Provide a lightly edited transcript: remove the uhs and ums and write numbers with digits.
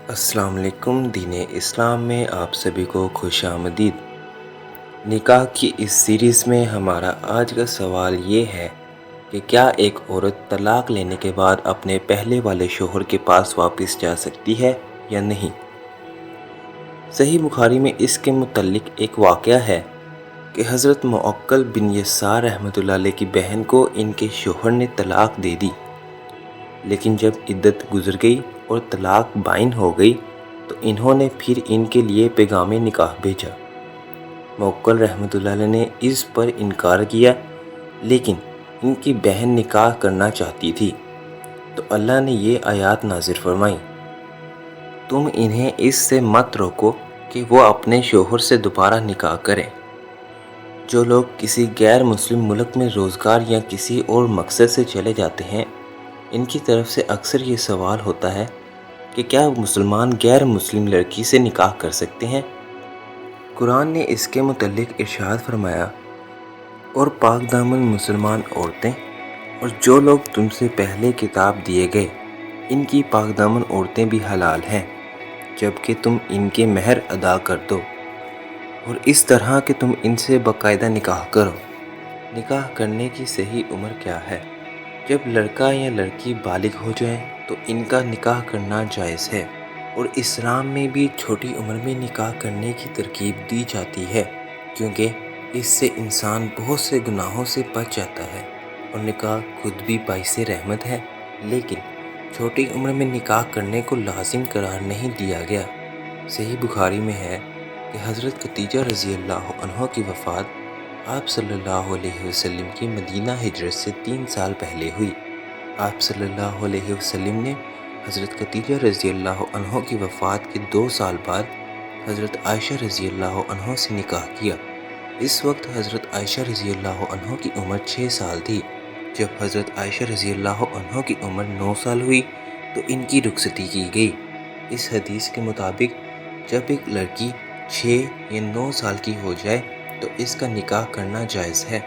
अस्सलाम वालेकुम। दीन इस्लाम में आप सभी को खुश आमदीद। निकाह की इस सीरीज़ में हमारा आज का सवाल ये है कि क्या एक औरत तलाक लेने के बाद अपने पहले वाले शोहर के पास वापस जा सकती है या नहीं। सही बुखारी में इसके मुतल्लिक एक वाक़या है कि हज़रत मुअक्किल बिन यसार रहमतुल्लाह अलैह की बहन को इनके शोहर ने तलाक दे दी, लेकिन जब इद्दत गुजर गई और तलाक बाइन हो गई तो इन्होंने फिर इनके लिए पैगाम निकाह भेजा। मुअक्किल रहमतुल्लाह अलैह ने इस पर इनकार किया, लेकिन इनकी बहन निकाह करना चाहती थी तो अल्लाह ने ये आयत नाज़िल फरमाई, तुम इन्हें इससे मत रोको कि वो अपने शोहर से दोबारा निकाह करें। जो लोग किसी गैर मुस्लिम मुल्क में रोज़गार या किसी और मकसद से चले जाते हैं, इनकी तरफ से अक्सर ये सवाल होता है कि क्या मुसलमान गैर मुस्लिम लड़की से निकाह कर सकते हैं। कुरान ने इसके मुतल्लिक इरशाद फरमाया, और पाक दामन मुसलमान औरतें और जो लोग तुमसे पहले किताब दिए गए, इनकी पाक दामन औरतें भी हलाल हैं जबकि तुम इनके महर अदा कर दो, और इस तरह कि तुम इनसे बाकायदा निकाह करो। निकाह करने की सही उम्र क्या है? जब लड़का या लड़की बालिग हो जाए तो इनका निकाह करना जायज़ है, और इस्लाम में भी छोटी उम्र में निकाह करने की तरकीब दी जाती है, क्योंकि इससे इंसान बहुत से गुनाहों से बच जाता है और निकाह खुद भी बाइसे रहमत है। लेकिन छोटी उम्र में निकाह करने को लाजिम करार नहीं दिया गया। सही बुखारी में है कि हज़रत खदीजा रज़ी अल्लाह अन्हा की वफ़ात आप सल्लल्लाहु अलैहि वसल्लम की मदीना हिजरत से 3 साल पहले हुई। आप सल्लल्लाहु अलैहि वसल्लम ने हज़रत खदीजा रज़ी अल्लाह अन्हा की वफ़ात के 2 साल बाद हज़रत आयशा रज़ी अल्लाह अन्हा से निकाह किया। इस वक्त हज़रत आयशा रज़ी अल्लाह अन्हा की उम्र 6 साल थी। जब हज़रत आयशा रज़ी अल्लाह अन्हा की उम्र 9 साल हुई तो इनकी रुखसती की गई। इस हदीस के मुताबिक जब एक लड़की 6 या 9 साल की हो जाए तो इसका निकाह करना जायज़ है।